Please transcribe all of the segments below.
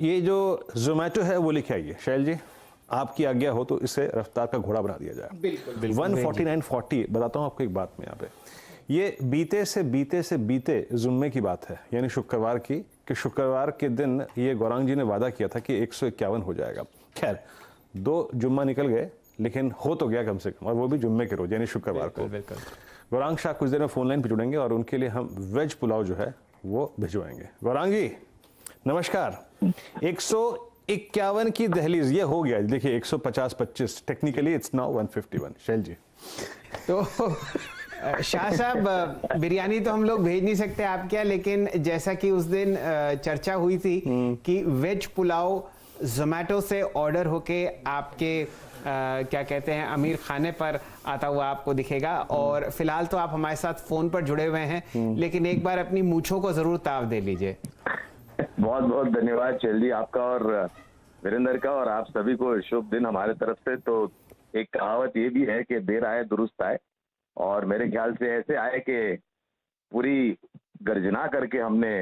ये जो जोमेटो है वो लिखे आइए शैल जी, आपकी आज्ञा हो तो इसे रफ्तार का घोड़ा बना दिया जाए। बिल्कुल 149.40 बताता हूँ आपको एक बात में यहाँ पे, ये बीते बीते जुम्मे की बात है, यानी शुक्रवार की, कि शुक्रवार के दिन ये गौरांग जी ने वादा किया था कि 151 हो जाएगा। खैर 2 जुम्मा निकल गए, लेकिन हो तो गया कम से कम, और वो भी जुम्मे के रोज यानी शुक्रवार को। गौरांग शाह कुछ देर में फोन लाइन पे जुड़ेंगे और उनके लिए हम वेज पुलाव जो है वो भिजवाएंगे। गौरांग जी नमस्कार। 151 की दहलीज ये हो गया, देखिए 150-25, टेक्निकली इट्स नाउ 151। शैल जी तो शाह साहब, बिरयानी तो हम लोग भेज नहीं सकते आपके यहाँ, लेकिन जैसा कि उस दिन चर्चा हुई थी कि वेज पुलाव जोमेटो से ऑर्डर होके आपके क्या कहते हैं अमीर खाने पर आता हुआ आपको दिखेगा। और फिलहाल तो आप हमारे साथ फोन पर जुड़े हुए हैं, लेकिन एक बार अपनी मूंछों को जरूर ताव दे लीजिए। बहुत बहुत धन्यवाद शैल जी आपका और वीरेंद्र का, और आप सभी को शुभ दिन हमारे तरफ से। तो एक कहावत ये भी है कि देर आए दुरुस्त आए, और मेरे ख्याल से ऐसे आए कि पूरी गर्जना करके हमने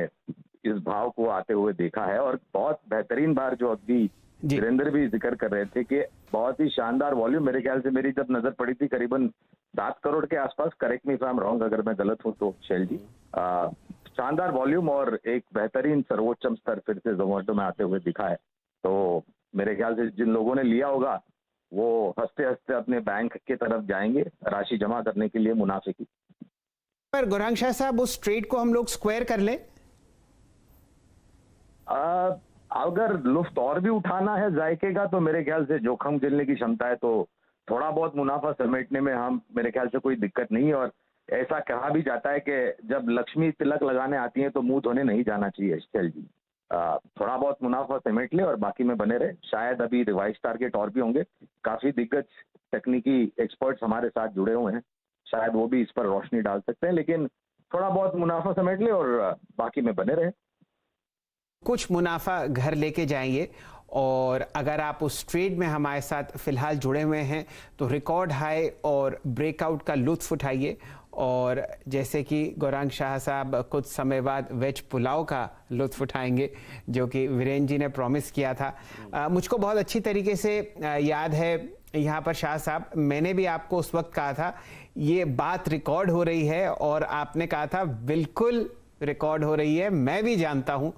इस भाव को आते हुए देखा है। और बहुत बेहतरीन बार जो अभी वीरेंद्र भी जिक्र कर रहे थे कि बहुत ही शानदार वॉल्यूम, मेरे ख्याल से मेरी जब नजर पड़ी थी करीबन 7 करोड़ के आसपास, correct me if I am wrong अगर मैं गलत हूं तो शैल जी। शानदार वॉल्यूम और एक बेहतरीन सर्वोच्चम स्तर फिर से जोमेटो में आते हुए दिखा है। तो मेरे ख्याल से जिन लोगों ने लिया होगा वो हंसते हंसते अपने बैंक की तरफ जाएंगे राशि जमा करने के लिए मुनाफे की। पर गौरांग शाह साहब, उस ट्रेड को हम लोग स्क्वायर कर लें? अगर लुफ्त और भी उठाना है जायके का तो मेरे ख्याल से जोखम झेलने की क्षमता है, तो थोड़ा बहुत मुनाफा समेटने में हम मेरे ख्याल से कोई दिक्कत नहीं है। और ऐसा कहा भी जाता है कि जब लक्ष्मी तिलक लगाने आती है तो मुंह धोने नहीं जाना चाहिए शैल जी। थोड़ा बहुत मुनाफा समेट ले और बाकी में बने रहे। शायद अभी रिवाइज टारगेट और भी होंगे, काफी दिग्गज तकनीकी एक्सपर्ट्स हमारे साथ जुड़े हुए हैं, शायद वो भी इस पर रोशनी डाल सकते हैं। लेकिन थोड़ा बहुत मुनाफा समेट ले और बाकी में बने रहे। कुछ मुनाफा घर लेके जाएंगे, और अगर आप उस ट्रेड में हमारे साथ फिलहाल जुड़े हुए हैं तो रिकॉर्ड हाई और ब्रेकआउट का लुत्फ उठाइए। और जैसे कि गौरांग शाह साहब कुछ समय बाद वेज पुलाव का लुत्फ उठाएंगे, जो कि वीरेंद्र जी ने प्रॉमिस किया था। मुझको बहुत अच्छी तरीके से याद है यहाँ पर शाह साहब, मैंने भी आपको उस वक्त कहा था ये बात रिकॉर्ड हो रही है, और आपने कहा था बिल्कुल रिकॉर्ड हो रही है, मैं भी जानता हूं।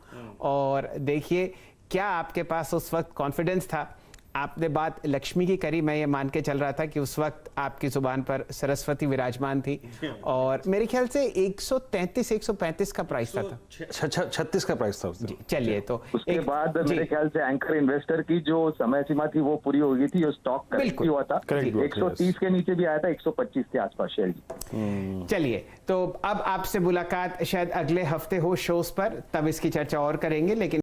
और देखिए क्या आपके पास उस वक्त कॉन्फिडेंस था। आपने बात लक्ष्मी की करी, मैं ये मान के चल रहा था कि उस वक्त आपकी जुबान पर सरस्वती विराजमान थी। और मेरे ख्याल से 133-135 का प्राइस था। 36 का प्राइस था। चलिए, तो उसके बाद मेरे ख्याल से एंकर इन्वेस्टर की जो समय सीमा थी वो पूरी हो गई थी, जो स्टॉक करेक्ट हुआ था 130 के नीचे भी आया था, 125 के आसपास शेयर जी। चलिए, तो अब आपसे मुलाकात शायद अगले हफ्ते हो शोज पर, तब इसकी चर्चा और करेंगे। लेकिन